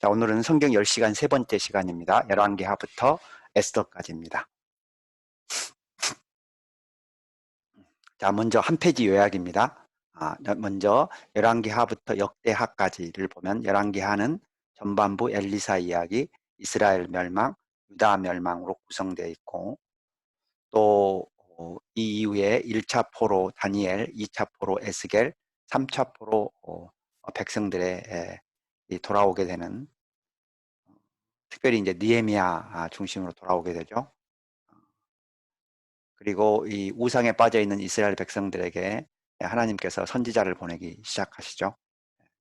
자, 오늘은 성경 10시간 세 번째 시간입니다. 열왕기하부터 에스더까지입니다. 자, 먼저 한 페이지 요약입니다. 먼저 열왕기하부터 역대하까지를 보면 열왕기하는 전반부 엘리사 이야기, 이스라엘 멸망, 유다 멸망으로 구성되어 있고 또 이 이후에 1차 포로 다니엘, 2차 포로 에스겔, 3차 포로 백성들의 돌아오게 되는 특별히 이제 느헤미야 중심으로 돌아오게 되죠. 그리고 이 우상에 빠져 있는 이스라엘 백성들에게 하나님께서 선지자를 보내기 시작하시죠.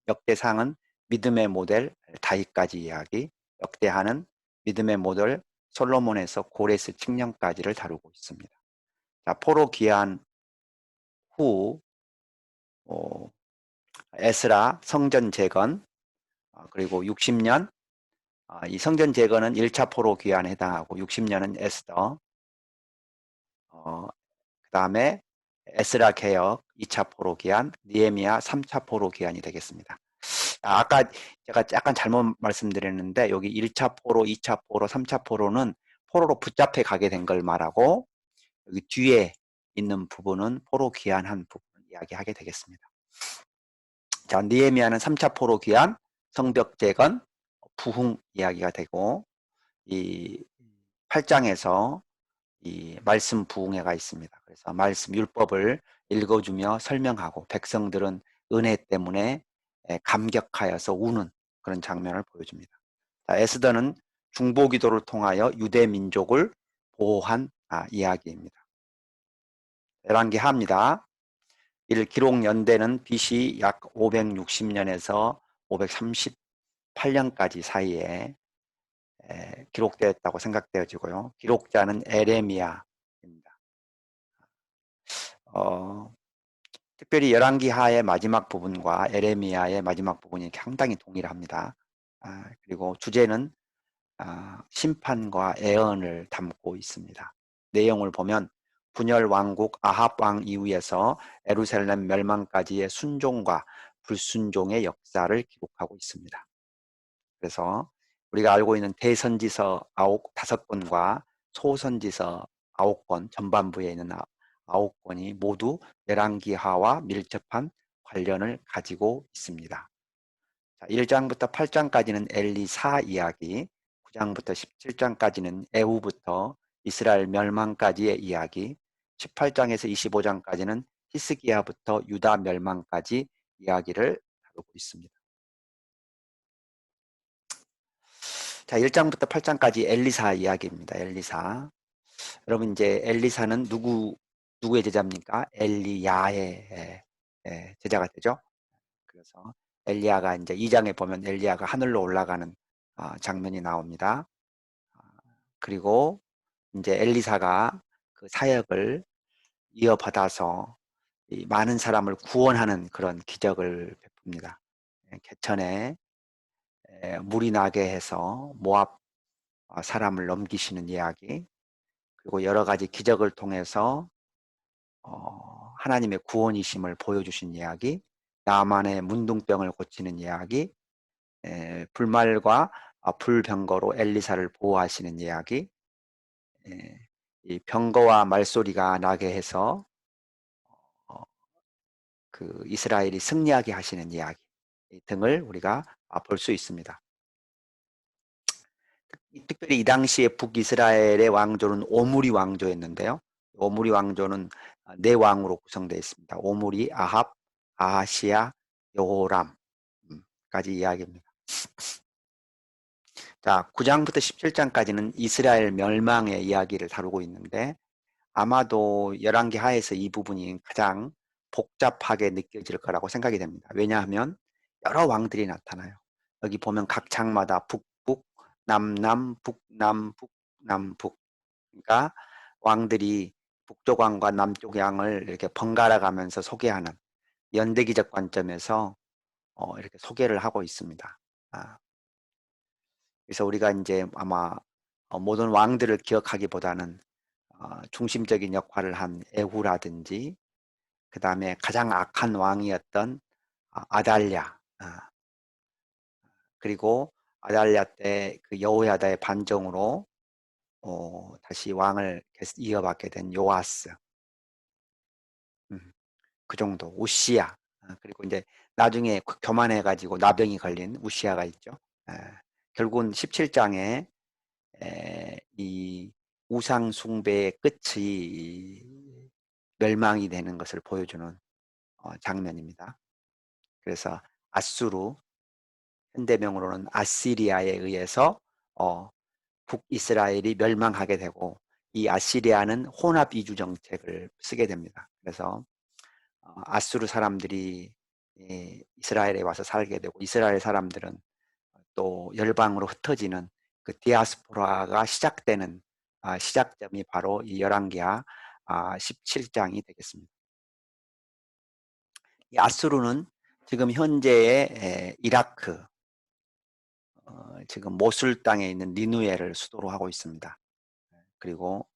역대상은 믿음의 모델 다윗까지 이야기, 역대하는 믿음의 모델 솔로몬에서 고레스 칙령까지를 다루고 있습니다. 자, 포로 귀환 후 에스라 성전 재건 그리고 60년 이 성전 재건은 1차 포로 귀환에 해당하고 60년은 에스더 그 다음에 에스라 개혁 2차 포로 귀환, 느헤미야 3차 포로 귀환이 되겠습니다. 아까 제가 약간 잘못 말씀드렸는데 여기 1차 포로, 2차 포로, 3차 포로는 포로로 붙잡혀 가게 된 걸 말하고 여기 뒤에 있는 부분은 포로 귀환한 부분을 이야기하게 되겠습니다. 자, 느헤미야는 3차 포로 귀환, 성벽 재건, 부흥 이야기가 되고 이 8장에서 이 말씀 부흥회가 있습니다. 그래서 말씀 율법을 읽어주며 설명하고 백성들은 은혜 때문에 감격하여서 우는 그런 장면을 보여줍니다. 자, 에스더는 중보기도를 통하여 유대 민족을 보호한 이야기입니다. 열왕기하입니다. 기록 연대는 BC 약 560년에서 538년까지 사이에 기록되었다고 생각되어지고요. 기록자는 에레미야입니다. 특별히 열왕기하의 마지막 부분과 에레미야의 마지막 부분이 상당히 동일합니다. 그리고 주제는 심판과 애언을 담고 있습니다. 내용을 보면 분열 왕국 아합 왕 이후에서 예루살렘 멸망까지의 순종과 불순종의 역사를 기록하고 있습니다. 그래서 우리가 알고 있는 대선지서 5권과 소선지서 9권 전반부에 있는 9권이 모두 열왕기하와 밀접한 관련을 가지고 있습니다. 자, 1장부터 8장까지는 엘리사 이야기, 9장부터 17장까지는 에후부터 이스라엘 멸망까지의 이야기, 18장에서 25장까지는 히스기야부터 유다 멸망까지 이야기를 다루고 있습니다. 자, 1장부터 8장까지 엘리사 이야기입니다. 엘리사. 여러분 이제 엘리사는 누구의 제자입니까? 엘리야의 제자가 되죠. 그래서 엘리야가 이제 2장에 보면 엘리야가 하늘로 올라가는 장면이 나옵니다. 그리고 이제 엘리사가 그 사역을 이어받아서 많은 사람을 구원하는 그런 기적을 베풉니다. 개천에 물이 나게 해서 모압 사람을 넘기시는 이야기, 그리고 여러 가지 기적을 통해서 하나님의 구원이심을 보여주신 이야기, 나만의 문둥병을 고치는 이야기, 불말과 불병거로 엘리사를 보호하시는 이야기, 이 병거와 말소리가 나게 해서 그 이스라엘이 승리하게 하시는 이야기 등을 우리가 볼 수 있습니다. 특별히 이 당시에 북이스라엘의 왕조는 오므리 왕조였는데요. 오므리 왕조는 네 왕으로 구성되어 있습니다. 오므리, 아합, 아하시야, 여호람까지 이야기입니다. 자, 9장부터 17장까지는 이스라엘 멸망의 이야기를 다루고 있는데 아마도 열왕기 하에서 이 부분이 가장 복잡하게 느껴질 거라고 생각이 됩니다. 왜냐하면 여러 왕들이 나타나요. 여기 보면 각 장마다 북북, 남남, 북남, 북남북. 그러니까 왕들이 북쪽 왕과 남쪽 왕을 이렇게 번갈아 가면서 소개하는 연대기적 관점에서 이렇게 소개를 하고 있습니다. 그래서 우리가 이제 아마 모든 왕들을 기억하기보다는 중심적인 역할을 한 에후라든지 그 다음에 가장 악한 왕이었던 아달랴 그리고 아달랴 때 그 여호야다의 반정으로 다시 왕을 이어받게 된 요아스, 음, 그 정도. 우시야, 그리고 이제 나중에 교만해가지고 나병이 걸린 우시야가 있죠. 에, 결국은 17장에 이 우상 숭배의 끝이 멸망이 되는 것을 보여주는 장면입니다. 그래서 아수르, 현대명으로는 아시리아에 의해서 북이스라엘이 멸망하게 되고, 이 아시리아는 혼합 이주 정책을 쓰게 됩니다. 그래서 아수르 사람들이 이스라엘에 와서 살게 되고, 이스라엘 사람들은 또 열방으로 흩어지는 그 디아스포라가 시작되는 시작점이 바로 이 열왕기하 17장이 되겠습니다. 이 아수르는 지금 현재의 이라크, 지금 모술 땅에 있는 니누에를 수도로 하고 있습니다. 그리고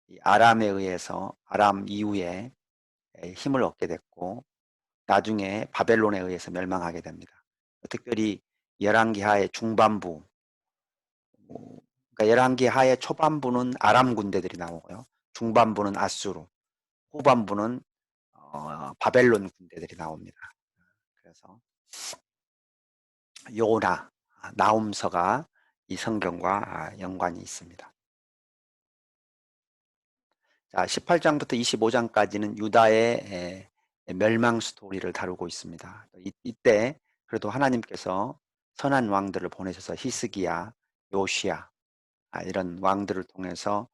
이 아람에 의해서 아람 이후에 힘을 얻게 됐고, 나중에 바벨론에 의해서 멸망하게 됩니다. 특별히 열왕기하의 중반부, 그러니까 열왕기하의 초반부는 아람 군대들이 나오고요, 중반부는 아수르, 후반부는 바벨론 군대들이 나옵니다. 그래서 요나, 나훔서가 이 성경과 연관이 있습니다. 자, 18장부터 25장까지는 유다의 멸망 스토리를 다루고 있습니다. 이때 그래도 하나님께서 선한 왕들을 보내셔서 히스기야, 요시야, 이런 왕들을 통해서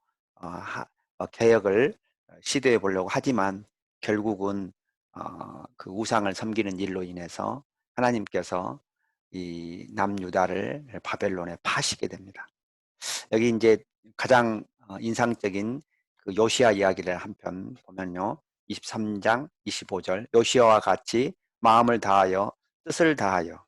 개혁을 시도해 보려고 하지만, 결국은 그 우상을 섬기는 일로 인해서 하나님께서 이 남유다를 바벨론에 파시게 됩니다. 여기 이제 가장 인상적인 그 요시야 이야기를 한편 보면요, 23장 25절, 요시야와 같이 마음을 다하여 뜻을 다하여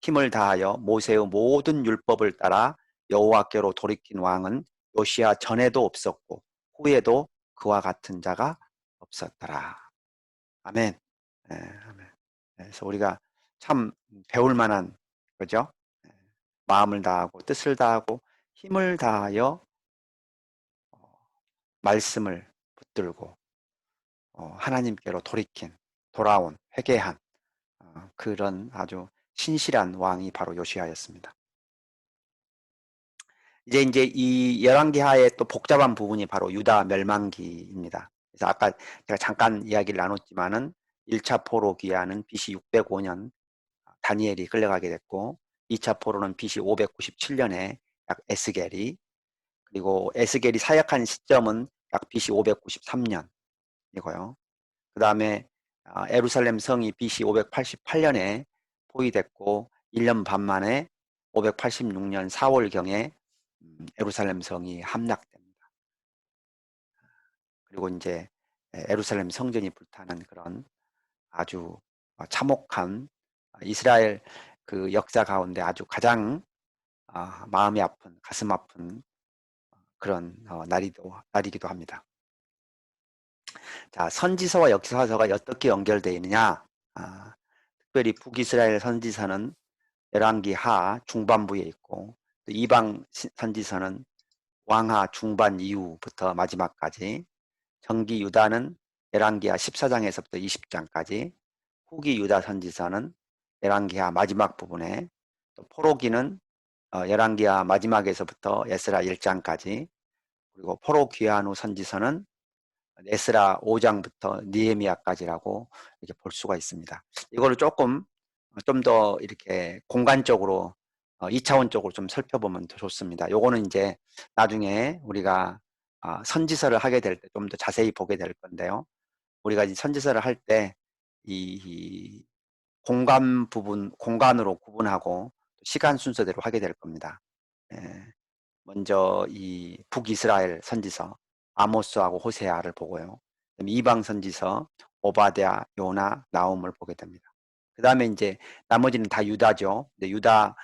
힘을 다하여 모세의 모든 율법을 따라 여호와께로 돌이킨 왕은 요시야 전에도 없었고 후에도 그와 같은 자가 없었더라. 아멘. 네, 아멘. 그래서 우리가 참 배울 만한, 그죠? 마음을 다하고 뜻을 다하고 힘을 다하여 말씀을 붙들고 하나님께로 돌아온, 회개한 그런 아주 신실한 왕이 바로 요시야였습니다. 이제 이 열왕기하의 또 복잡한 부분이 바로 유다 멸망기입니다. 그래서 아까 제가 잠깐 이야기를 나눴지만은 1차 포로 기한은 BC 605년 다니엘이 끌려가게 됐고, 2차 포로는 BC 597년에 약 에스겔이, 그리고 에스겔이 사역한 시점은 약 BC 593년이고요. 그 다음에 예루살렘 성이 BC 588년에 포위됐고 1년 반 만에 586년 4월경에 예루살렘 성이 함락됩니다. 그리고 이제 예루살렘 성전이 불타는 그런 아주 참혹한 이스라엘 그 역사 가운데 아주 가장 마음이 아픈, 가슴 아픈 그런 날이기도 합니다. 자, 선지서와 역사서가 어떻게 연결되어 있느냐? 특별히 북이스라엘 선지서는 열왕기하 중반부에 있고, 또 이방 선지서는 왕하 중반 이후부터 마지막까지, 정기 유다는 열왕기하 14장에서부터 20장까지, 후기 유다 선지서는 열왕기하 마지막 부분에, 또 포로기는 열왕기하 마지막에서부터 에스라 1장까지, 그리고 포로 귀환 후 선지서는 에스라 5장부터 느헤미야까지라고 이렇게 볼 수가 있습니다. 이거를 조금 좀 더 이렇게 공간적으로 2차원적으로 좀 살펴보면 더 좋습니다. 요거는 이제 나중에 우리가 선지서를 하게 될 때 좀 더 자세히 보게 될 건데요. 우리가 이 선지서를 할 때 이 공간 부분, 공간으로 구분하고 시간 순서대로 하게 될 겁니다. 예. 먼저 이 북이스라엘 선지서 아모스하고 호세아를 보고요. 그다음에 이방 선지서 오바댜, 요나, 나훔을 보게 됩니다. 그 다음에 이제 나머지는 다 유다죠. 근데 유다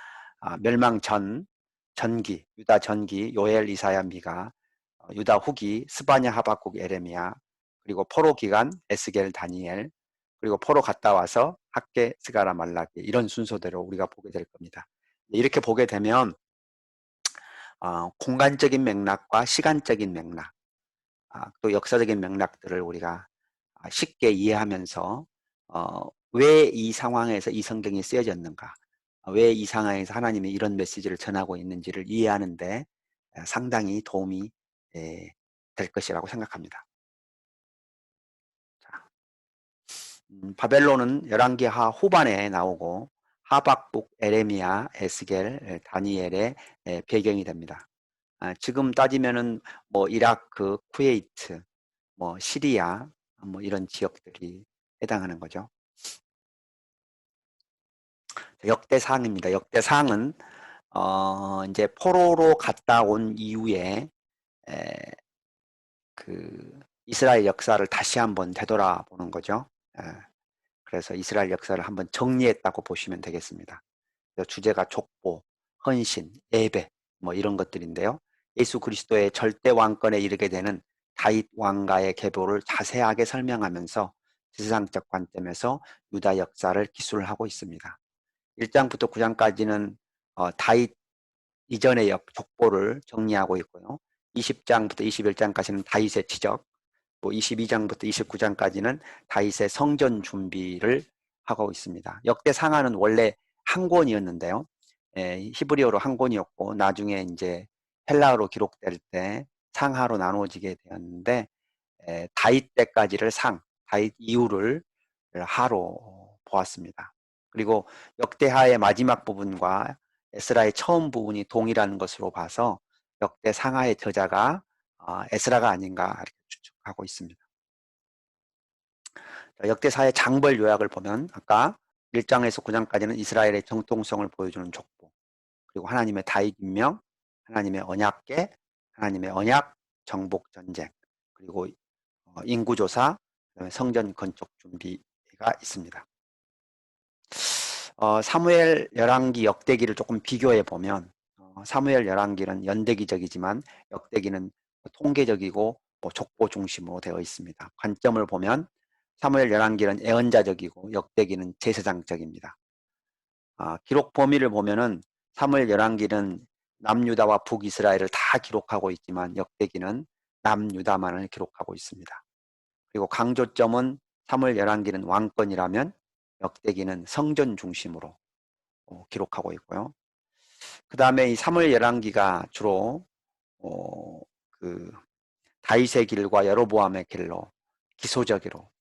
멸망 전기, 유다 전기, 요엘, 이사야, 미가, 유다 후기, 스바냐, 하박국, 에레미야, 그리고 포로 기간 에스겔, 다니엘, 그리고 포로 갔다 와서 학계, 스가라, 말라기 이런 순서대로 우리가 보게 될 겁니다. 이렇게 보게 되면 공간적인 맥락과 시간적인 맥락, 또 역사적인 맥락들을 우리가 쉽게 이해하면서 왜 이 상황에서 이 성경이 쓰여졌는가, 왜 이 상황에서 하나님이 이런 메시지를 전하고 있는지를 이해하는데 상당히 도움이 될 것이라고 생각합니다. 자, 바벨론은 열왕기하 후반에 나오고 하박국, 에레미야, 에스겔, 다니엘의 배경이 됩니다. 지금 따지면은 뭐 이라크, 쿠웨이트, 뭐 시리아, 뭐 이런 지역들이 해당하는 거죠. 역대상입니다. 역대상은 이제 포로로 갔다 온 이후에 에, 그 이스라엘 역사를 다시 한번 되돌아보는 거죠. 에, 그래서 이스라엘 역사를 한번 정리했다고 보시면 되겠습니다. 주제가 족보, 헌신, 예배 뭐 이런 것들인데요. 예수 그리스도의 절대 왕권에 이르게 되는 다윗 왕가의 계보를 자세하게 설명하면서 지상적 관점에서 유다 역사를 기술하고 있습니다. 1장부터 9장까지는 다윗 이전의 족보를 정리하고 있고요. 20장부터 21장까지는 다윗의 지적, 또 22장부터 29장까지는 다윗의 성전 준비를 하고 있습니다. 역대 상하는 원래 한 권이었는데요. 히브리어로 한 권이었고 나중에 이제 헬라어로 기록될 때 상하로 나누어지게 되었는데 다윗 때까지를 상, 다윗 이후를 하로 보았습니다. 그리고 역대하의 마지막 부분과 에스라의 처음 부분이 동일한 것으로 봐서 역대 상하의 저자가 에스라가 아닌가 이렇게 추측하고 있습니다. 역대사의 장벌 요약을 보면 아까 1장에서 9장까지는 이스라엘의 정통성을 보여주는 족보, 그리고 하나님의 다윗 임명, 하나님의 언약궤, 하나님의 언약, 정복 전쟁, 그리고 인구조사, 그다음에 성전 건축 준비가 있습니다. 사무엘 열왕기 역대기를 조금 비교해 보면 사무엘 열왕기는 연대기적이지만 역대기는 통계적이고 족보 중심으로 되어 있습니다. 관점을 보면 사무엘 열왕기는 예언자적이고 역대기는 제사장적입니다. 기록 범위를 보면은 사무엘 열왕기는 남유다와 북이스라엘을 다 기록하고 있지만 역대기는 남유다만을 기록하고 있습니다. 그리고 강조점은 사무엘 열왕기는 왕권이라면 역대기는 성전 중심으로 기록하고 있고요. 그 다음에 이 사무엘 열왕기가 주로 그 다윗의 길과 여로보암의 길로 기소적으로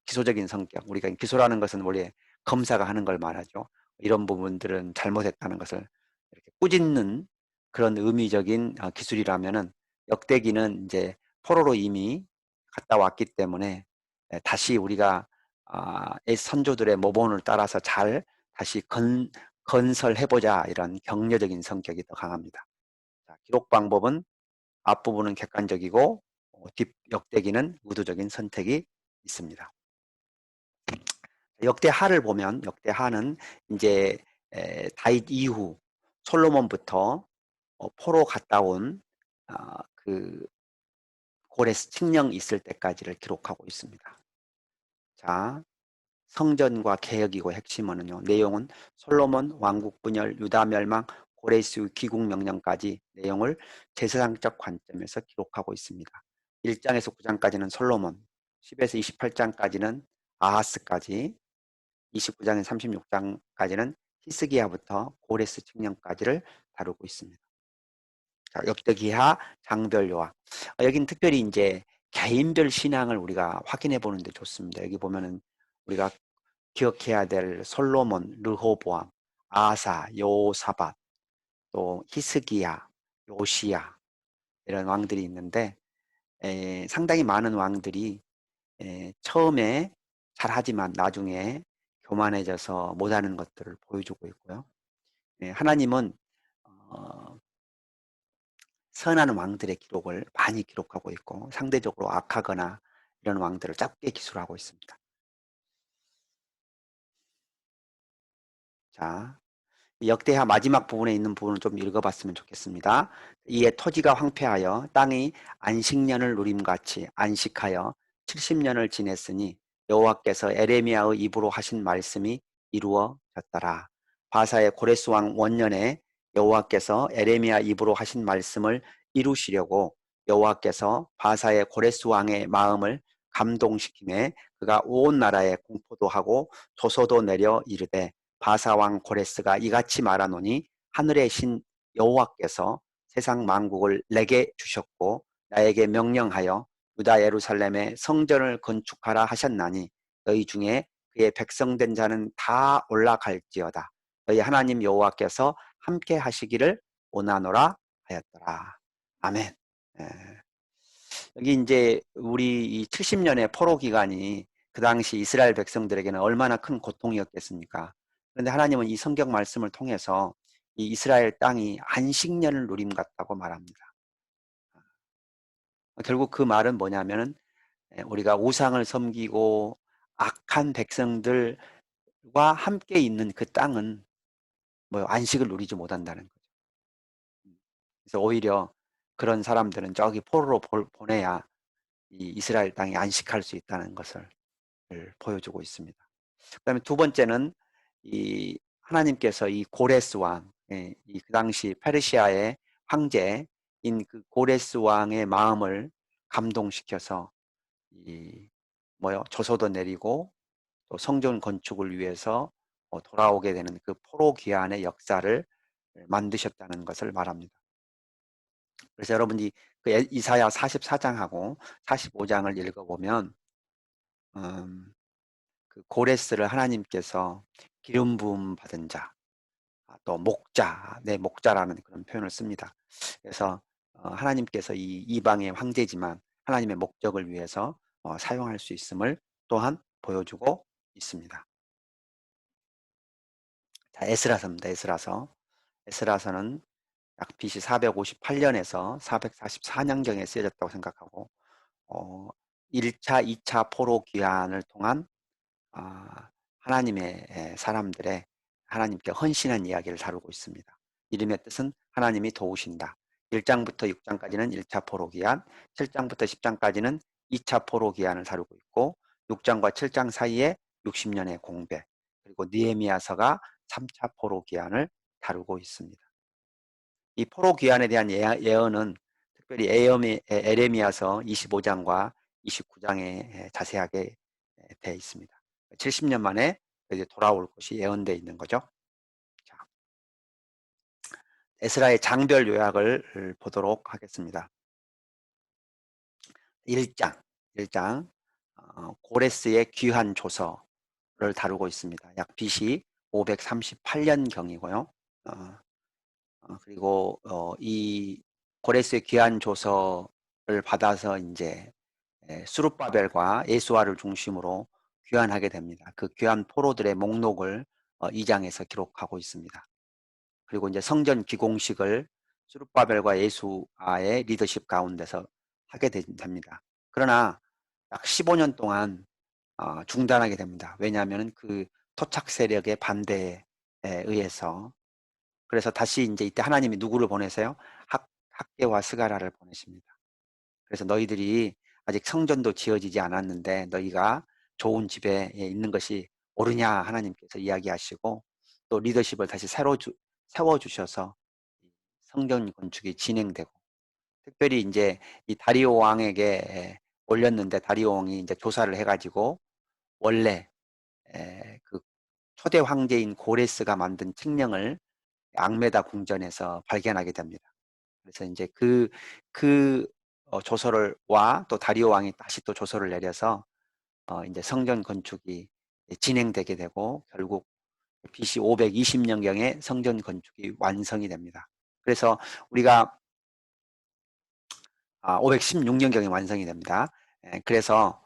기소적인 성격, 우리가 기소라는 것은 원래 검사가 하는 걸 말하죠. 이런 부분들은 잘못했다는 것을 이렇게 꾸짖는 그런 의미적인 기술이라면은 역대기는 이제 포로로 이미 갔다 왔기 때문에 다시 우리가 선조들의 모본을 따라서 잘 다시 건설해보자 이런 격려적인 성격이 더 강합니다. 자, 기록 방법은 앞부분은 객관적이고 뒷 역대기는 의도적인 선택이 있습니다. 역대하를 보면 역대하는 이제 다윗 이후 솔로몬부터 포로 갔다 온 그 고레스 칙령 있을 때까지를 기록하고 있습니다. 자, 성전과 개혁이고 핵심은요. 내용은 솔로몬 왕국 분열, 유다 멸망, 고레스 귀국 명령까지 내용을 제사장적 관점에서 기록하고 있습니다. 1장에서 9장까지는 솔로몬, 10에서 28장까지는 아하스까지, 29장에서 36장까지는 히스기야부터 고레스 칙령까지를 다루고 있습니다. 자, 역대기하 장별 요약. 여기는 특별히 이제 개인별 신앙을 우리가 확인해 보는 데 좋습니다. 여기 보면은 우리가 기억해야 될 솔로몬, 르호보암, 아사, 요사밧, 또 히스기야, 요시야 이런 왕들이 있는데 상당히 많은 왕들이 처음에 잘하지만 나중에 교만해져서 못하는 것들을 보여주고 있고요. 하나님은 선한 왕들의 기록을 많이 기록하고 있고 상대적으로 악하거나 이런 왕들을 짧게 기술하고 있습니다. 자, 역대하 마지막 부분에 있는 부분을 좀 읽어봤으면 좋겠습니다. 이에 토지가 황폐하여 땅이 안식년을 누림같이 안식하여 70년을 지냈으니 여호와께서 에레미야의 입으로 하신 말씀이 이루어졌더라. 바사의 고레스 왕 원년에 여호와께서 에레미야 입으로 하신 말씀을 이루시려고 여호와께서 바사의 고레스 왕의 마음을 감동시키매 그가 온 나라에 공포도 하고 도서도 내려 이르되 바사 왕 고레스가 이같이 말하노니 하늘의 신 여호와께서 세상 만국을 내게 주셨고 나에게 명령하여 유다 예루살렘에 성전을 건축하라 하셨나니 너희 중에 그의 백성된 자는 다 올라갈지어다. 너희 하나님 여호와께서 함께 하시기를 원하노라 하였더라. 아멘. 예. 여기 이제 우리 이 70년의 포로 기간이 그 당시 이스라엘 백성들에게는 얼마나 큰 고통이었겠습니까? 그런데 하나님은 이 성경 말씀을 통해서 이 이스라엘 땅이 안식년을 누림 같다고 말합니다. 결국 그 말은 뭐냐면은 우리가 우상을 섬기고 악한 백성들과 함께 있는 그 땅은 뭐 안식을 누리지 못한다는 거죠. 그래서 오히려 그런 사람들은 저기 포로로 보내야 이 이스라엘 땅이 안식할 수 있다는 것을 보여주고 있습니다. 그다음에 두 번째는 이 하나님께서 이 고레스 왕, 이 그 당시 페르시아의 황제인 그 고레스 왕의 마음을 감동시켜서 이 뭐요 조서도 내리고 또 성전 건축을 위해서 돌아오게 되는 그 포로 귀환의 역사를 만드셨다는 것을 말합니다. 그래서 여러분이 그 이사야 44장하고 45장을 읽어보면 그 고레스를 하나님께서 기름 부음 받은 자, 또 목자, 내 목자라는 그런 표현을 씁니다. 그래서 하나님께서 이 이방의 황제지만 하나님의 목적을 위해서 사용할 수 있음을 또한 보여주고 있습니다. 자, 에스라서입니다. 에스라서는 약 BC 458년에서 444년경에 쓰여졌다고 생각하고 1차, 2차 포로 귀환을 통한 하나님의 사람들의 하나님께 헌신한 이야기를 다루고 있습니다. 이름의 뜻은 하나님이 도우신다. 1장부터 6장까지는 1차 포로 귀환, 7장부터 10장까지는 2차 포로 귀환을 다루고 있고 6장과 7장 사이에 60년의 공백, 그리고 느헤미야서가 3차 포로 귀환을 다루고 있습니다. 이 포로 귀환에 대한 예언은 특별히 에레미야서 25장과 29장에 자세하게 되어 있습니다. 70년 만에 이제 돌아올 것이 예언되어 있는 거죠. 자, 에스라의 장별 요약을 보도록 하겠습니다. 1장 고레스의 귀환 조서를 다루고 있습니다. 약 BC 538년경이고요. 그리고 이 고레스의 귀환 조서를 받아서 이제 수룹바벨과 예수아를 중심으로 귀환하게 됩니다. 그 귀환 포로들의 목록을 2장에서 기록하고 있습니다. 그리고 이제 성전 기공식을 수룹바벨과 예수아의 리더십 가운데서 하게 됩니다. 그러나 약 15년 동안 중단하게 됩니다. 왜냐하면 그 토착 세력의 반대에 의해서. 그래서 다시 이제 이때 하나님이 누구를 보내세요? 학개와 스가랴를 보내십니다. 그래서 너희들이 아직 성전도 지어지지 않았는데 너희가 좋은 집에 있는 것이 옳으냐 하나님께서 이야기하시고 또 리더십을 다시 새로 세워주셔서 성전 건축이 진행되고 특별히 이제 이 다리오 왕에게 올렸는데 다리오 왕이 이제 조사를 해가지고 원래 그 초대 황제인 고레스가 만든 책령을 앙메다 궁전에서 발견하게 됩니다. 그래서 이제 그 조서를 또 다리오 왕이 다시 또 조서를 내려서 이제 성전 건축이 진행되게 되고 결국 BC 520년경에 성전 건축이 완성이 됩니다. 그래서 우리가 516년경에 완성이 됩니다. 그래서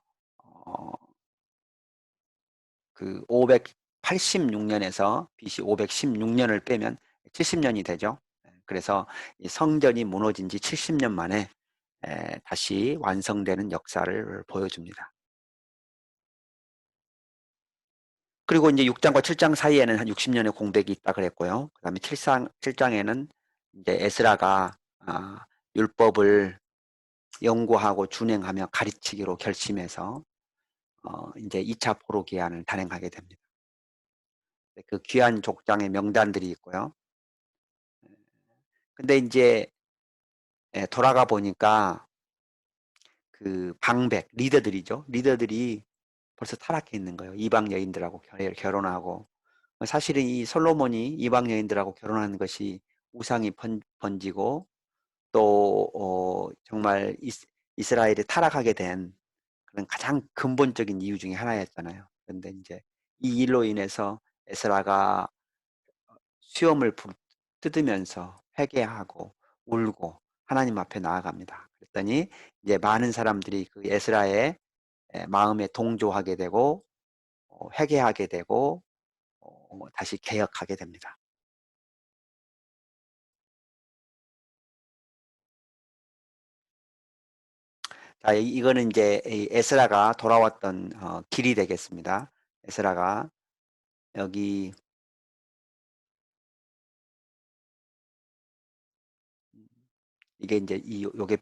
그 586년에서 BC 516년을 빼면 70년이 되죠. 그래서 이 성전이 무너진 지 70년 만에 다시 완성되는 역사를 보여줍니다. 그리고 이제 6장과 7장 사이에는 한 60년의 공백이 있다 그랬고요. 그 다음에 7장에는 이제 에스라가 율법을 연구하고 준행하며 가르치기로 결심해서 이제 2차 포로 기한을 단행하게 됩니다. 그 귀한 족장의 명단들이 있고요. 근데 이제 돌아가 보니까 그 방백 리더들이죠. 리더들이 벌써 타락해 있는 거예요. 이방 여인들하고 결혼하고. 사실은 이 솔로몬이 이방 여인들하고 결혼하는 것이 우상이 번지고 또 정말 이스라엘이 타락하게 된 그런 가장 근본적인 이유 중에 하나였잖아요. 그런데 이제 이 일로 인해서 에스라가 수염을 뜯으면서 회개하고 울고 하나님 앞에 나아갑니다. 그랬더니 이제 많은 사람들이 그 에스라의 마음에 동조하게 되고 회개하게 되고 다시 개혁하게 됩니다. 자, 이거는 이제 이 에스라가 돌아왔던 길이 되겠습니다. 에스라가 여기 이게 이제 요게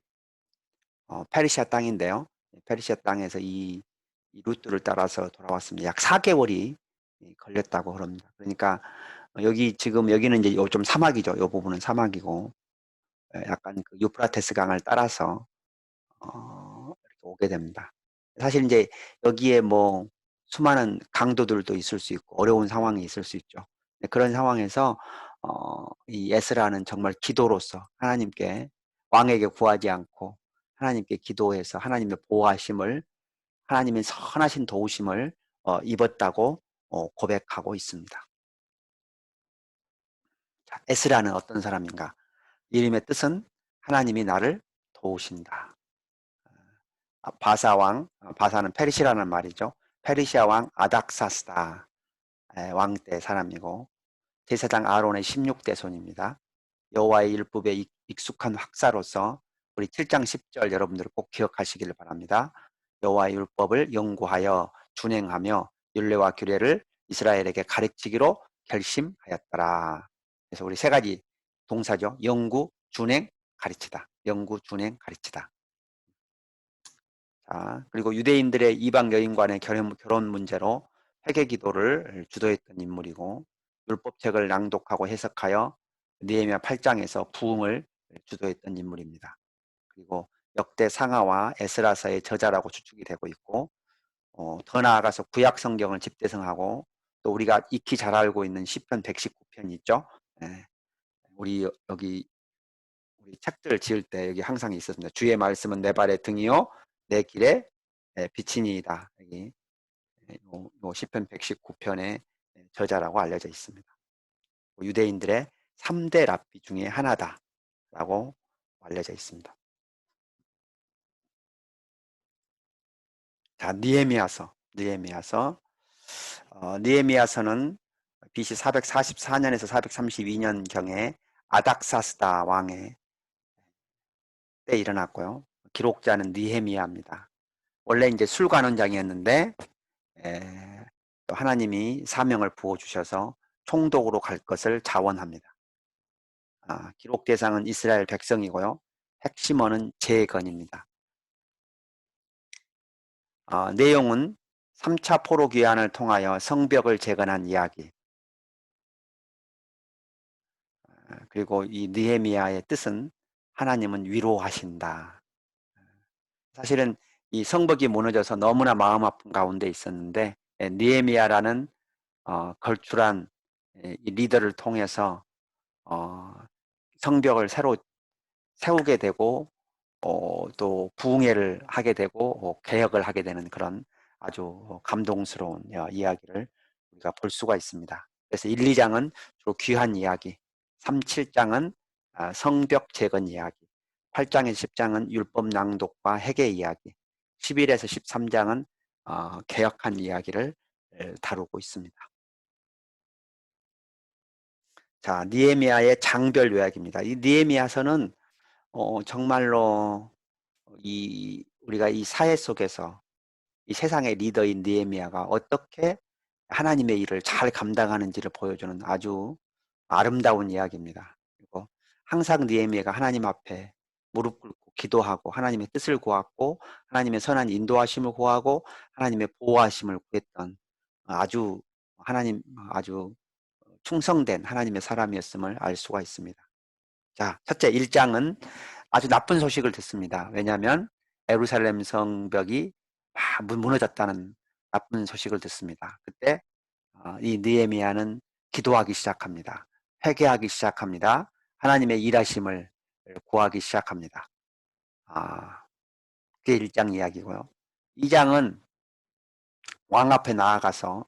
페르시아 땅인데요. 페르시아 땅에서 이 루트를 따라서 돌아왔습니다. 약 4개월이 걸렸다고 그럽니다. 그러니까 여기 지금 여기는 이제 좀 사막이죠. 이 부분은 사막이고 약간 그 유프라테스 강을 따라서 이렇게 오게 됩니다. 사실 이제 여기에 뭐 수많은 강도들도 있을 수 있고 어려운 상황이 있을 수 있죠. 그런 상황에서 이 에스라는 정말 기도로서 하나님께 왕에게 구하지 않고 하나님께 기도해서 하나님의 보호하심을 하나님의 선하신 도우심을 입었다고 고백하고 있습니다. 자, 에스라는 어떤 사람인가? 이름의 뜻은 하나님이 나를 도우신다. 바사왕, 바사는 페르시라는 말이죠. 페르시아 왕 아닥사스다 왕 때 사람이고 제사장 아론의 16대 손입니다. 여호와의 율법에 익숙한 학사로서 우리 7장 10절 여러분들 꼭 기억하시기를 바랍니다. 여호와의 율법을 연구하여 준행하며 율례와 규례를 이스라엘에게 가르치기로 결심하였더라. 그래서 우리 세 가지 동사죠. 연구, 준행, 가르치다. 연구, 준행, 가르치다. 자, 그리고 유대인들의 이방 여인 간의 결혼 문제로 회개 기도를 주도했던 인물이고 율법책을 낭독하고 해석하여 느헤미야 8장에서 부흥을 주도했던 인물입니다. 그리고 역대 상하와 에스라서의 저자라고 추측이 되고 있고 더 나아가서 구약 성경을 집대성하고 또 우리가 익히 잘 알고 있는 시편 119편 있죠. 예, 우리 여기 우리 책들 지을 때 여기 항상 있었습니다. 주의 말씀은 내 발의 등이요 내 길에 빛이니이다. 여기 시편 119편의 저자라고 알려져 있습니다. 유대인들의 3대 랍비 중에 하나다라고 알려져 있습니다. 자, 느헤미야서는 BC 444년에서 432년경에 아닥사스다 왕의 때 일어났고요. 기록자는 느헤미야입니다. 원래 이제 술관원장이었는데 또 하나님이 사명을 부어주셔서 총독으로 갈 것을 자원합니다. 기록 대상은 이스라엘 백성이고요. 핵심어는 재건입니다. 내용은 3차 포로 귀환을 통하여 성벽을 재건한 이야기. 그리고 이 느헤미야의 뜻은 하나님은 위로하신다. 사실은 이 성벽이 무너져서 너무나 마음 아픈 가운데 있었는데 느헤미야라는 걸출한 이 리더를 통해서 성벽을 새로 세우게 되고 또 부흥회를 하게 되고 개혁을 하게 되는 그런 아주 감동스러운 이야기를 우리가 볼 수가 있습니다. 그래서 1, 2장은 주로 귀한 이야기, 3, 7장은 성벽 재건 이야기, 8장에서 10장은 율법 낭독과 회개 이야기, 11에서 13장은 개혁한 이야기를 다루고 있습니다. 자, 느헤미야의 장별 요약입니다. 이 느헤미야서는 정말로 우리가 이 사회 속에서 이 세상의 리더인 느헤미야가 어떻게 하나님의 일을 잘 감당하는지를 보여주는 아주 아름다운 이야기입니다. 그리고 항상 느헤미야가 하나님 앞에 무릎 꿇고 기도하고 하나님의 뜻을 구하고 하나님의 선한 인도하심을 구하고 하나님의 보호하심을 구했던 아주 하나님 아주 충성된 하나님의 사람이었음을 알 수가 있습니다. 자, 첫째 1장은 아주 나쁜 소식을 듣습니다. 왜냐하면 예루살렘 성벽이 무너졌다는 나쁜 소식을 듣습니다. 그때 이 느헤미야는 기도하기 시작합니다. 회개하기 시작합니다. 하나님의 일하심을 구하기 시작합니다. 그게 1장 이야기고요. 2장은 왕 앞에 나아가서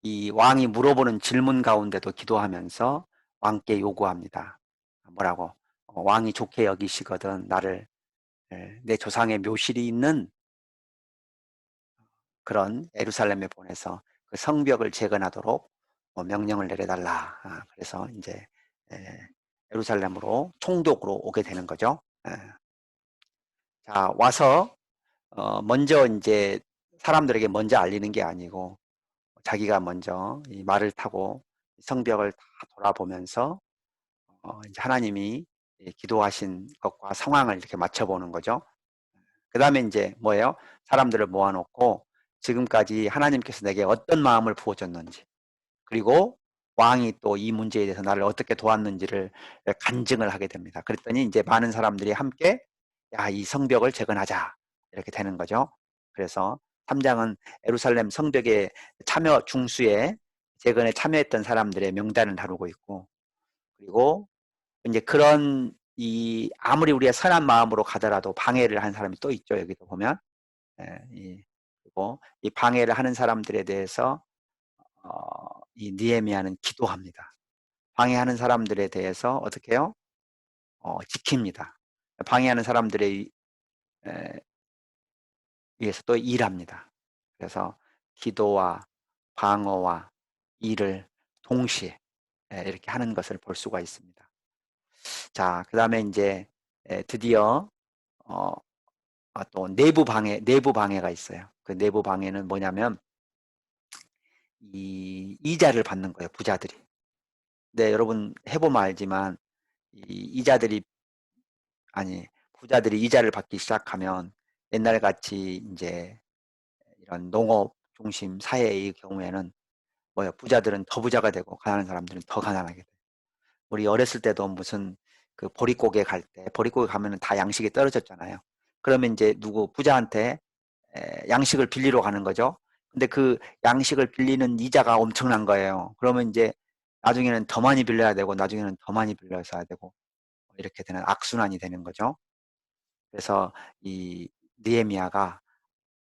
이 왕이 물어보는 질문 가운데도 기도하면서 왕께 요구합니다. 뭐라고? 왕이 좋게 여기시거든 나를 내 조상의 묘실이 있는 그런 예루살렘에 보내서 그 성벽을 재건하도록 명령을 내려달라. 그래서 이제 예루살렘으로 총독으로 오게 되는 거죠. 자, 와서 먼저 이제 사람들에게 먼저 알리는 게 아니고 자기가 먼저 이 말을 타고 성벽을 다 돌아보면서 이제 하나님이 기도하신 것과 상황을 이렇게 맞춰보는 거죠. 그 다음에 이제 뭐예요? 사람들을 모아놓고 지금까지 하나님께서 내게 어떤 마음을 부어줬는지 그리고 왕이 또 이 문제에 대해서 나를 어떻게 도왔는지를 간증을 하게 됩니다. 그랬더니 이제 많은 사람들이 함께 야, 이 성벽을 재건하자 이렇게 되는 거죠. 그래서 3장은 예루살렘 성벽의 참여 중수에 재건에 참여했던 사람들의 명단을 다루고 있고 그리고 이제 그런 이 아무리 우리가 선한 마음으로 가더라도 방해를 한 사람이 또 있죠. 여기도 보면 그리고 이 방해를 하는 사람들에 대해서 이 느헤미야는 기도합니다. 방해하는 사람들에 대해서 어떻게 해요? 지킵니다. 방해하는 사람들에 위해서 또 일합니다. 그래서 기도와 방어와 일을 동시에 이렇게 하는 것을 볼 수가 있습니다. 자, 그 다음에 이제 드디어 또 내부 방해가 있어요. 그 내부 방해는 뭐냐면 이 이자를 받는 거예요, 부자들이. 네, 여러분 해보면 알지만 이 이자들이 아니 부자들이 이자를 받기 시작하면 옛날 같이 이제 이런 농업 중심 사회의 경우에는 뭐야 부자들은 더 부자가 되고 가난한 사람들은 더 가난하게 돼요. 우리 어렸을 때도 무슨 그 보릿고개 갈 때 보릿고개 가면은 다 양식이 떨어졌잖아요. 그러면 이제 누구 부자한테 양식을 빌리러 가는 거죠. 근데 그 양식을 빌리는 이자가 엄청난 거예요. 그러면 이제 나중에는 더 많이 빌려야 되고 나중에는 더 많이 빌려서 해야 되고 이렇게 되는 악순환이 되는 거죠. 그래서 이 느헤미야가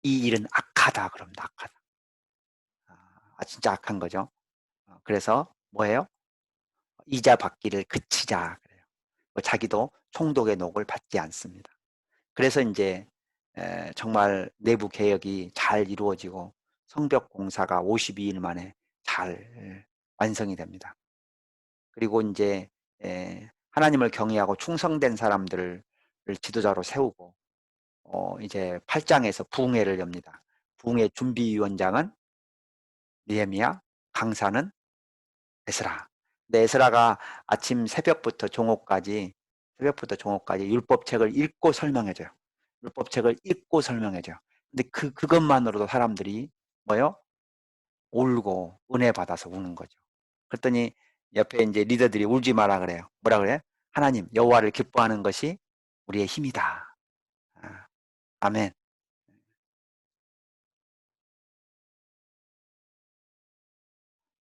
이 일은 악하다 그럽니다. 악하다. 진짜 악한 거죠. 그래서 뭐예요? 이자 받기를 그치자 그래요. 자기도 총독의 녹을 받지 않습니다. 그래서 이제 정말 내부 개혁이 잘 이루어지고 성벽 공사가 52일 만에 잘 완성이 됩니다. 그리고 이제 하나님을 경외하고 충성된 사람들을 지도자로 세우고 이제 8장에서 부흥회를 엽니다. 부흥회 준비위원장은 느헤미야, 강사는 에스라. 근데 에스라가 아침 새벽부터 종옥까지 율법책을 읽고 설명해줘요. 율법책을 읽고 설명해줘요. 근데 그것만으로도 사람들이 뭐요? 울고 은혜 받아서 우는 거죠. 그랬더니 옆에 이제 리더들이 울지 마라 그래요. 뭐라 그래요? 하나님 여호와를 기뻐하는 것이 우리의 힘이다. 아멘.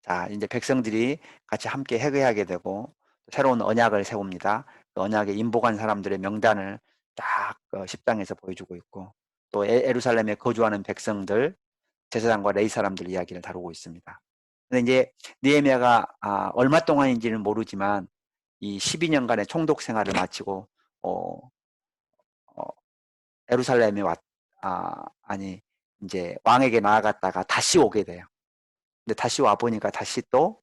자, 이제 백성들이 같이 함께 회개하게 되고 새로운 언약을 세웁니다. 그 언약에 인복한 사람들의 명단을 딱 10장에서 보여주고 있고 또 예루살렘에 거주하는 백성들, 제사장과 레위 사람들 이야기를 다루고 있습니다. 근데 이제 느헤미야가 얼마 동안인지는 모르지만 이 12년간의 총독 생활을 마치고 어, 어, 예루살렘에 아니 이제 왕에게 나아갔다가 다시 오게 돼요. 근데 다시 와 보니까 다시 또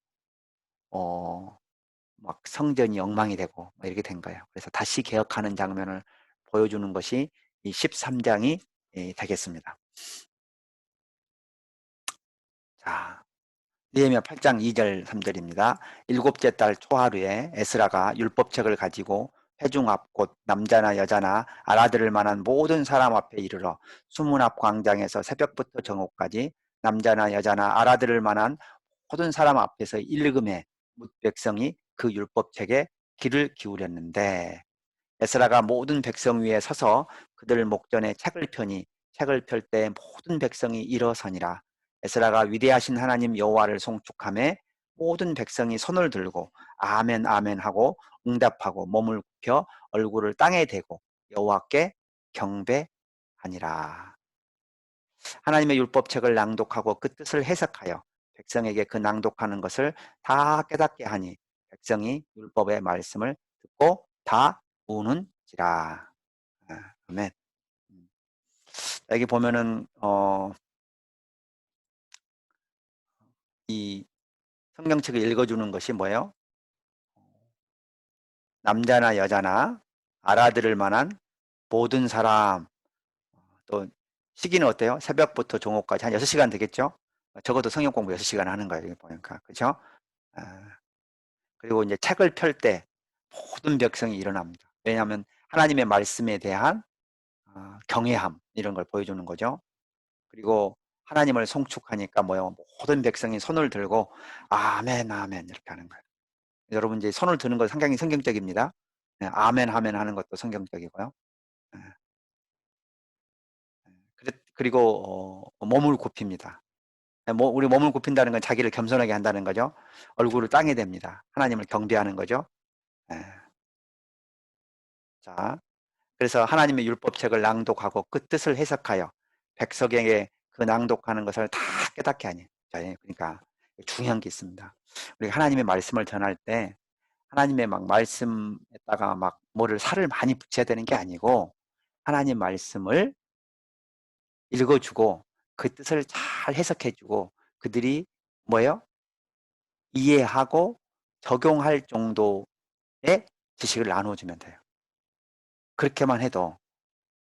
막 성전이 엉망이 되고 이렇게 된 거예요. 그래서 다시 개혁하는 장면을 보여주는 것이 이 13장이 되겠습니다. 자, 느헤미야 8장 2절 3절입니다. 일곱째 달 초하루에 에스라가 율법책을 가지고 회중 앞 곧 남자나 여자나 알아들을 만한 모든 사람 앞에 이르러 수문 앞 광장에서 새벽부터 정오까지 남자나 여자나 알아들을 만한 모든 사람 앞에서 읽음에 뭇 백성이 그 율법책에 귀를 기울였는데 에스라가 모든 백성 위에 서서 그들 목전에 책을 펴니 책을 펼 때 모든 백성이 일어서니라. 에스라가 위대하신 하나님 여호와를 송축하며 모든 백성이 손을 들고 아멘 아멘 하고 응답하고 몸을 굽혀 얼굴을 땅에 대고 여호와께 경배하니라. 하나님의 율법책을 낭독하고 그 뜻을 해석하여 백성에게 그 낭독하는 것을 다 깨닫게 하니 백성이 율법의 말씀을 듣고 다 우는지라. 아멘. 여기 보면은 이 성경책을 읽어주는 것이 뭐예요? 남자나 여자나 알아들을 만한 모든 사람. 또 시기는 어때요? 새벽부터 종호까지 한 6시간 되겠죠? 적어도 성경 공부 6시간 하는 거예요. 여기 보니까. 그죠? 그리고 이제 책을 펼 때 모든 백성이 일어납니다. 왜냐하면 하나님의 말씀에 대한 경외함 이런 걸 보여주는 거죠. 그리고 하나님을 송축하니까 뭐요? 모든 백성이 손을 들고 아멘 아멘 이렇게 하는 거예요. 여러분 이제 손을 드는 거 상당히 성경적입니다. 네, 아멘 아멘 하는 것도 성경적이고요. 네, 그리고 몸을 굽힙니다. 우리 몸을 굽힌다는 건 자기를 겸손하게 한다는 거죠. 얼굴을 땅에 댑니다. 하나님을 경배하는 거죠. 네. 자, 그래서 하나님의 율법책을 낭독하고 그 뜻을 해석하여 백성에게 그 낭독하는 것을 다 깨닫게 하니. 자, 그러니까 중요한 게 있습니다. 우리가 하나님의 말씀을 전할 때 하나님의 막 말씀에다가 막 뭐를 살을 많이 붙여야 되는 게 아니고 하나님 말씀을 읽어주고 그 뜻을 잘 해석해주고 그들이 뭐예요? 이해하고 적용할 정도의 지식을 나눠주면 돼요. 그렇게만 해도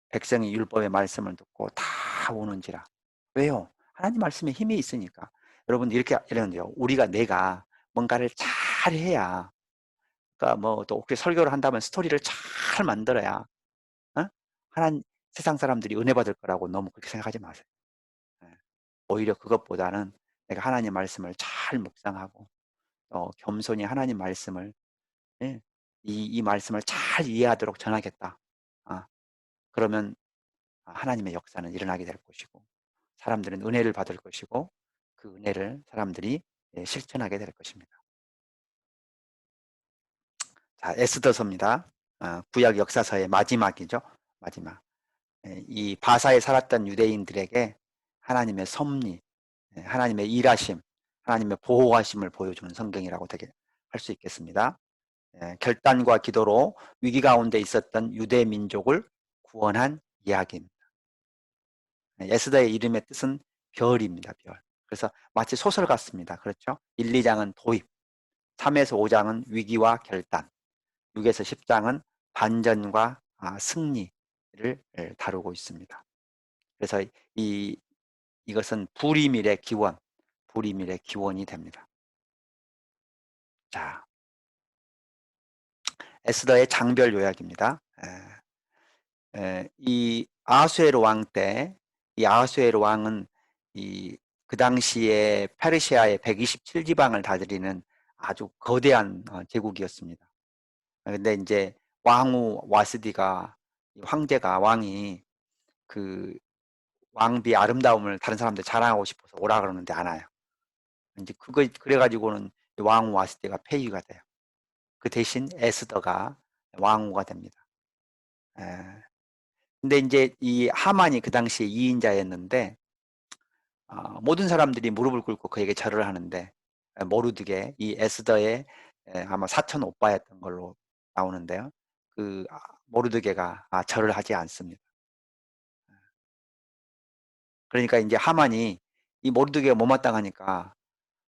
백성이 율법의 말씀을 듣고 다 오는지라. 왜요? 하나님 말씀에 힘이 있으니까. 여러분 이렇게 이러는데요. 내가 뭔가를 잘 해야, 그러니까 뭐 또 혹시 설교를 한다면 스토리를 잘 만들어야, 어? 하나님 세상 사람들이 은혜 받을 거라고 너무 그렇게 생각하지 마세요. 예. 오히려 그것보다는 내가 하나님 말씀을 잘 묵상하고 겸손히 하나님 말씀을, 예, 이 말씀을 잘 이해하도록 전하겠다. 아, 그러면 하나님의 역사는 일어나게 될 것이고 사람들은 은혜를 받을 것이고 그 은혜를 사람들이 실천하게 될 것입니다. 자, 에스더서입니다. 구약 역사서의 마지막이죠. 마지막. 이 바사에 살았던 유대인들에게 하나님의 섭리, 하나님의 일하심, 하나님의 보호하심을 보여주는 성경이라고 되게 할 수 있겠습니다. 결단과 기도로 위기 가운데 있었던 유대 민족을 구원한 이야기입니다. 에스더의 이름의 뜻은 별입니다. 별. 그래서 마치 소설 같습니다. 그렇죠? 1, 2장은 도입, 3에서 5장은 위기와 결단, 6에서 10장은 반전과 승리를 다루고 있습니다. 그래서 이것은 불이밀의 기원, 불이밀의 기원이 됩니다. 자, 에스더의 장별 요약입니다. 이 아하수에로 왕 때, 이 아하수에로 왕은 그 당시에 페르시아의 127지방을 다스리는 아주 거대한 제국이었습니다. 근데 이제 왕후 와스디가, 황제가, 왕이 그 왕비의 아름다움을 다른 사람들 자랑하고 싶어서 오라 그러는데 안 와요. 이제 그래가지고는 왕후 와스디가 폐위가 돼요. 그 대신 에스더가 왕후가 됩니다. 에, 근데 이제 이 하만이 그 당시에 2인자였는데 모든 사람들이 무릎을 꿇고 그에게 절을 하는데 모르드게 이 에스더의 아마 사촌 오빠였던 걸로 나오는데요. 그 모르드게가 절을 하지 않습니다. 그러니까 이제 하만이 이 모르드게가 못마땅하니까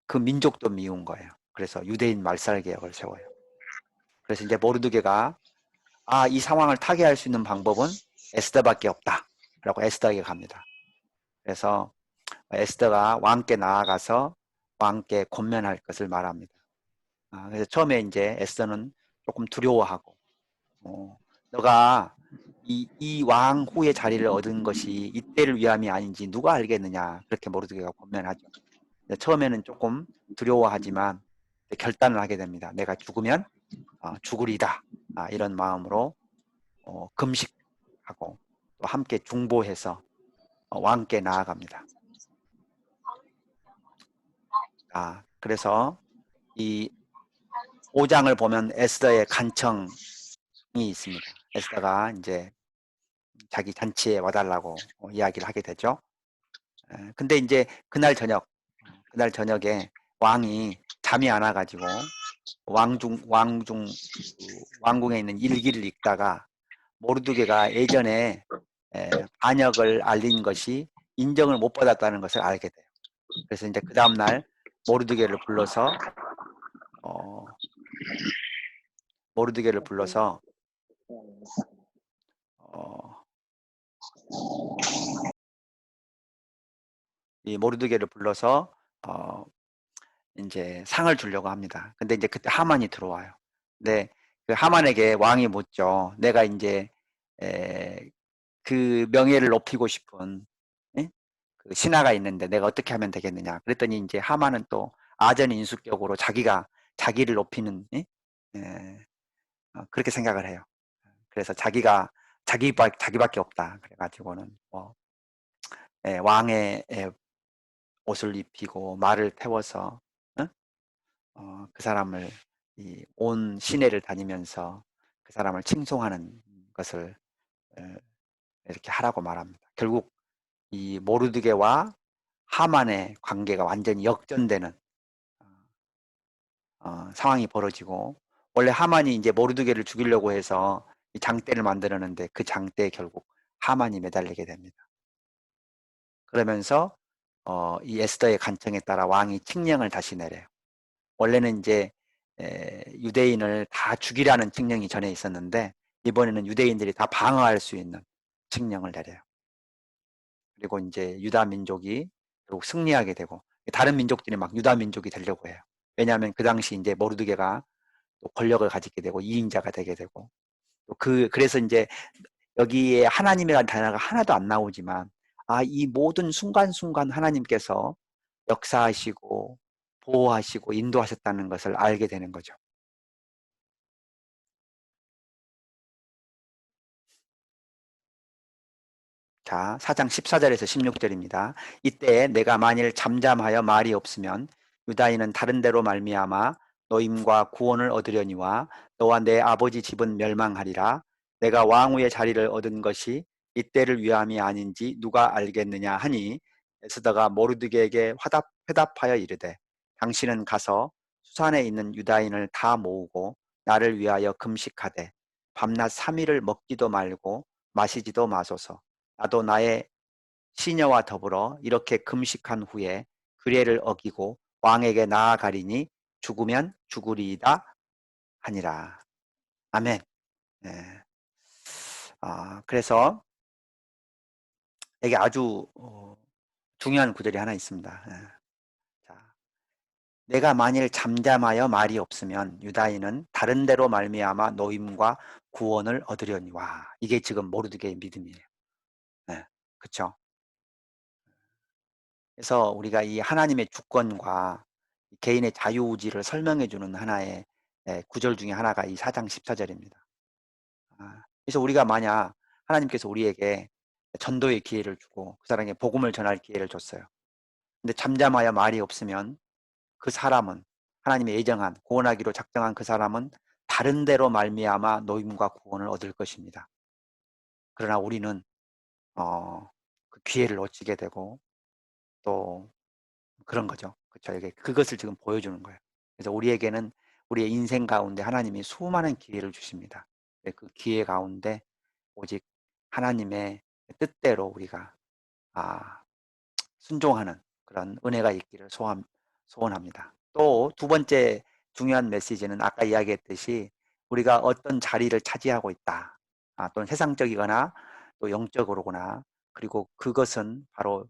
그 민족도 미운 거예요. 그래서 유대인 말살 개혁을 세워요. 그래서 이제 모르드게가 이 상황을 타개할 수 있는 방법은 에스더밖에 없다라고 에스더에게 갑니다. 그래서 에스더가 왕께 나아가서 왕께 권면할 것을 말합니다. 그래서 처음에 이제 에스더는 조금 두려워하고, 너가 이 왕 후의 자리를 얻은 것이 이때를 위함이 아닌지 누가 알겠느냐, 그렇게 모르드게가 권면하죠. 처음에는 조금 두려워하지만 결단을 하게 됩니다. 내가 죽으면 죽으리다, 이런 마음으로 금식하고 또 함께 중보해서 왕께 나아갑니다. 그래서 이 5장을 보면 에스더의 간청이 있습니다. 에스더가 이제 자기 잔치에 와달라고 이야기를 하게 되죠. 근데 이제 그날 저녁에 왕이 잠이 안 와가지고 왕궁에 있는 일기를 읽다가 모르드게가 예전에 반역을 알린 것이 인정을 못 받았다는 것을 알게 돼요. 그래서 이제 그 다음날 모르드게를 불러서 모르드게를 불러서 이 모르드게를 불러서 이제 상을 주려고 합니다. 근데 이제 그때 하만이 들어와요. 근데 그 하만에게 왕이 묻죠. 내가 이제 그 명예를 높이고 싶은 그 신하가 있는데 내가 어떻게 하면 되겠느냐. 그랬더니 이제 하만은 또 아전인수격으로 자기를 높이는 그렇게 생각을 해요. 그래서 자기밖에 없다. 그래가지고는 뭐 왕의 옷을 입히고 말을 태워서 그 사람을 온 시내를 다니면서 그 사람을 칭송하는 것을 이렇게 하라고 말합니다. 결국 이 모르드게와 하만의 관계가 완전히 역전되는 상황이 벌어지고, 원래 하만이 이제 모르드게를 죽이려고 해서 이 장대를 만들었는데 그 장대에 결국 하만이 매달리게 됩니다. 그러면서 이 에스더의 간청에 따라 왕이 칙령을 다시 내려요. 원래는 이제 유대인을 다 죽이라는 칙령이 전에 있었는데 이번에는 유대인들이 다 방어할 수 있는 칙령을 내려요. 그리고 이제 유다 민족이 결국 승리하게 되고 다른 민족들이 막 유다 민족이 되려고 해요. 왜냐하면 그 당시 이제 모르드게가 또 권력을 가지게 되고 2인자가 되게 되고 그래서 이제 여기에 하나님이라는 단어가 하나도 안 나오지만 이 모든 순간순간 하나님께서 역사하시고 보호하시고 인도하셨다는 것을 알게 되는 거죠. 자, 4장 14절에서 16절입니다. 이때 내가 만일 잠잠하여 말이 없으면 유다인은 다른 데로 말미암아 노임과 구원을 얻으려니와 너와 내 아버지 집은 멸망하리라. 내가 왕후의 자리를 얻은 것이 이때를 위함이 아닌지 누가 알겠느냐 하니 에스더가 모르드게에게 회답하여 이르되 당신은 가서 수산에 있는 유다인을 다 모으고 나를 위하여 금식하되 밤낮 3일을 먹지도 말고 마시지도 마소서. 나도 나의 시녀와 더불어 이렇게 금식한 후에 규례를 어기고 왕에게 나아가리니 죽으면 죽으리이다 하니라. 아멘. 네. 그래서 여기 아주 중요한 구절이 하나 있습니다. 자, 내가 만일 잠잠하여 말이 없으면 유다인은 다른 데로 말미암아 노임과 구원을 얻으려니와. 이게 지금 모르드게의 믿음이에요. 네. 그렇죠? 그래서 우리가 이 하나님의 주권과 개인의 자유의지를 설명해 주는 하나의 구절 중에 하나가 이 4장 14절입니다. 그래서 우리가 만약 하나님께서 우리에게 전도의 기회를 주고 그 사람에게 복음을 전할 기회를 줬어요. 근데 잠잠하여 말이 없으면 그 사람은 하나님의 예정한 구원하기로 작정한 그 사람은 다른 데로 말미암아 노임과 구원을 얻을 것입니다. 그러나 우리는 그 기회를 놓치게 되고 또 그런 거죠. 그렇죠. 이게 그것을 지금 보여주는 거예요. 그래서 우리에게는 우리의 인생 가운데 하나님이 수많은 기회를 주십니다. 그 기회 가운데 오직 하나님의 뜻대로 우리가 순종하는 그런 은혜가 있기를 소원합니다. 또 두 번째 중요한 메시지는 아까 이야기했듯이 우리가 어떤 자리를 차지하고 있다. 또는 세상적이거나 또 영적으로거나, 그리고 그것은 바로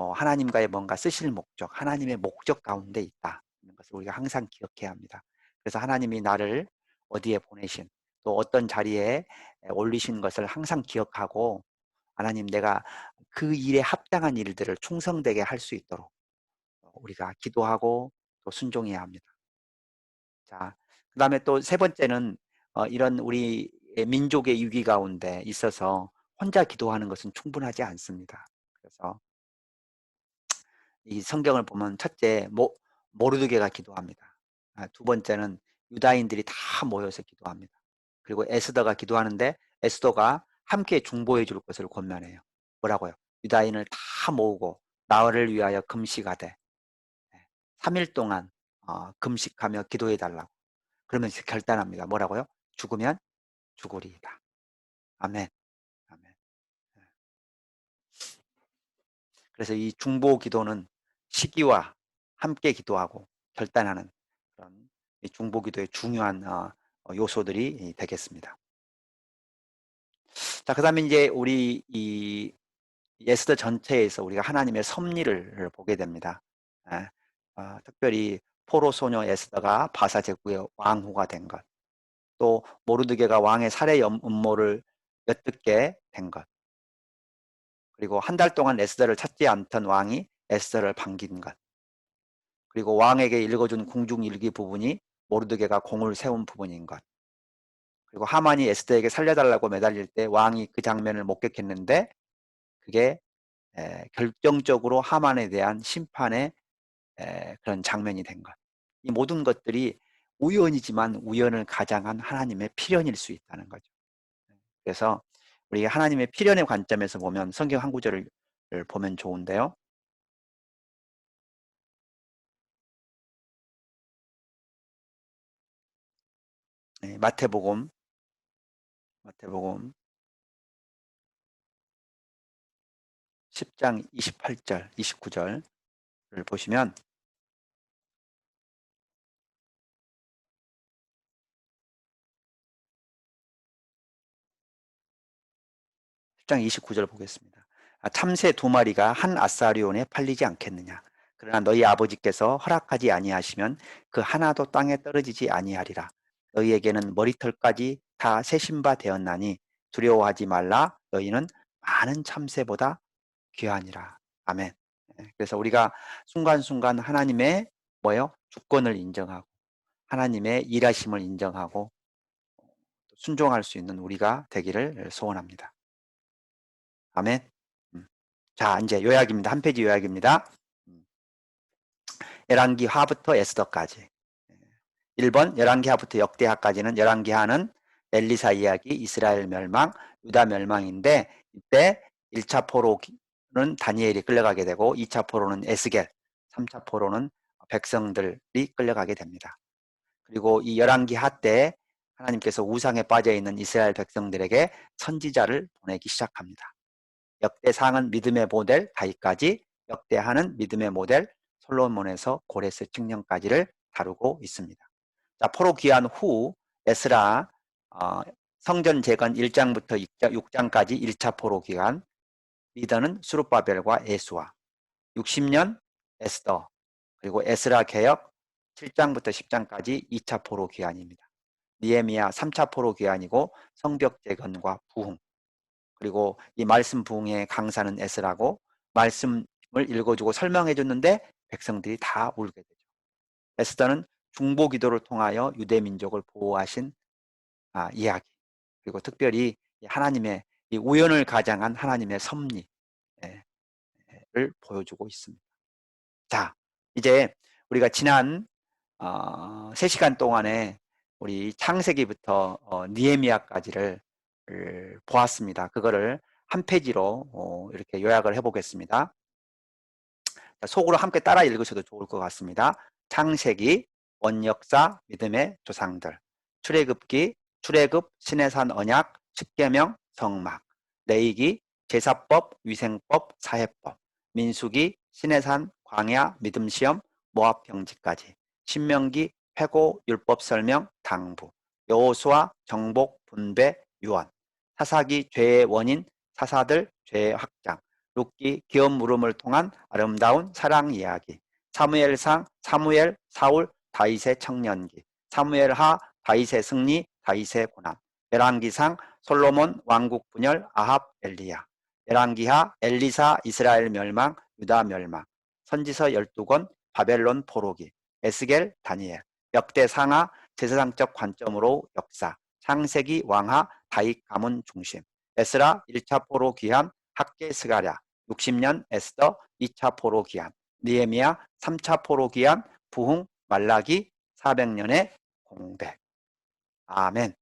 하나님과의 뭔가 쓰실 목적, 하나님의 목적 가운데 있다. 이런 것을 우리가 항상 기억해야 합니다. 그래서 하나님이 나를 어디에 보내신, 또 어떤 자리에 올리신 것을 항상 기억하고, 하나님, 내가 그 일에 합당한 일들을 충성되게 할 수 있도록 우리가 기도하고 또 순종해야 합니다. 자, 그 다음에 또 세 번째는 이런 우리 민족의 위기 가운데 있어서 혼자 기도하는 것은 충분하지 않습니다. 그래서 이 성경을 보면 첫째, 모르드게가 기도합니다. 두 번째는 유다인들이 다 모여서 기도합니다. 그리고 에스더가 기도하는데 에스더가 함께 중보해 줄 것을 권면해요. 뭐라고요? 유다인을 다 모으고 나를 위하여 금식하되 3일 동안 금식하며 기도해 달라고. 그러면서 결단합니다. 뭐라고요? 죽으면 죽으리이다. 아멘. 아멘. 그래서 이 중보 기도는 시기와 함께 기도하고 결단하는 그런 이 중보 기도의 중요한 요소들이 되겠습니다. 자, 그다음에 이제 우리 이 에스더 전체에서 우리가 하나님의 섭리를 보게 됩니다. 예. 특별히 포로 소녀 에스더가 바사 제국의 왕후가 된 것, 또 모르드게가 왕의 살해 음모를 엿듣게 된 것, 그리고 한 달 동안 에스더를 찾지 않던 왕이 에스더를 반긴 것, 그리고 왕에게 읽어준 궁중일기 부분이 모르드게가 공을 세운 부분인 것, 그리고 하만이 에스더에게 살려달라고 매달릴 때 왕이 그 장면을 목격했는데 그게 결정적으로 하만에 대한 심판의 그런 장면이 된 것. 이 모든 것들이 우연이지만 우연을 가장한 하나님의 필연일 수 있다는 거죠. 그래서 우리 하나님의 필연의 관점에서 보면 성경 한 구절을 보면 좋은데요. 네, 마태복음 10장 28절, 29절을 보시면 10장 29절 보겠습니다. 참새 두 마리가 한 아사리온에 팔리지 않겠느냐. 그러나 너희 아버지께서 허락하지 아니하시면 그 하나도 땅에 떨어지지 아니하리라. 너희에게는 머리털까지 다 세신 바 되었나니 두려워하지 말라. 너희는 많은 참새보다 귀하니라. 아멘. 그래서 우리가 순간순간 하나님의 뭐요? 주권을 인정하고 하나님의 일하심을 인정하고 순종할 수 있는 우리가 되기를 소원합니다. 아멘. 음. 자, 이제 요약입니다. 한 페이지 요약입니다. 음. 열왕기하부터 에스더까지. 1번 열왕기하부터 역대하까지는 열왕기하는 엘리사 이야기, 이스라엘 멸망, 유다 멸망인데 이때 1차 포로는 다니엘이 끌려가게 되고 2차 포로는 에스겔, 3차 포로는 백성들이 끌려가게 됩니다. 그리고 이 열왕기하 때 하나님께서 우상에 빠져 있는 이스라엘 백성들에게 선지자를 보내기 시작합니다. 역대상은 믿음의 모델 다윗까지, 역대하는 믿음의 모델 솔로몬에서 고레스 측령까지를 다루고 있습니다. 자, 포로 귀환 후 에스라 성전 재건 1장부터 6장까지 1차 포로 귀환, 리더는 수룹바벨과 예수와 60년 에스더, 그리고 에스라 개혁 7장부터 10장까지 2차 포로 귀환입니다. 니에미야 3차 포로 귀환이고 성벽 재건과 부흥, 그리고 이 말씀 부흥의 강사는 에스라고 말씀을 읽어주고 설명해 줬는데 백성들이 다 울게 되죠. 에스더는 중보 기도를 통하여 유대 민족을 보호하신 이야기, 그리고 특별히 하나님의 이 우연을 가장한 하나님의 섭리를 보여주고 있습니다. 자, 이제 우리가 지난 3시간 동안에 우리 창세기부터 니에미야까지를 보았습니다. 그거를 한 페이지로 이렇게 요약을 해보겠습니다. 속으로 함께 따라 읽으셔도 좋을 것 같습니다. 창세기, 원역사, 믿음의 조상들, 출애굽기, 출애굽, 시내산 언약, 십계명, 성막, 레위기, 제사법, 위생법, 사회법, 민수기, 시내산, 광야, 믿음시험, 모압병지까지, 신명기, 회고, 율법 설명, 당부, 여호수아, 정복, 분배, 유언, 사사기, 죄의 원인, 사사들, 죄의 확장, 룻기 기업 물음을 통한 아름다운 사랑 이야기, 사무엘상 사무엘 사울 다윗의 청년기, 사무엘하 다윗의 승리 다윗의 고난, 열왕기상 솔로몬 왕국 분열 아합 엘리야, 열왕기하 엘리사 이스라엘 멸망 유다 멸망, 선지서 12권 바벨론 포로기, 에스겔 다니엘, 역대상하 제사상적 관점으로 역사, 창세기 왕하 다윗 가문 중심, 에스라 1차 포로 귀환 학계 스가랴, 60년 에스더 2차 포로 귀환, 니에미야 3차 포로 귀환 부흥 말라기 400년의 공백. 아멘.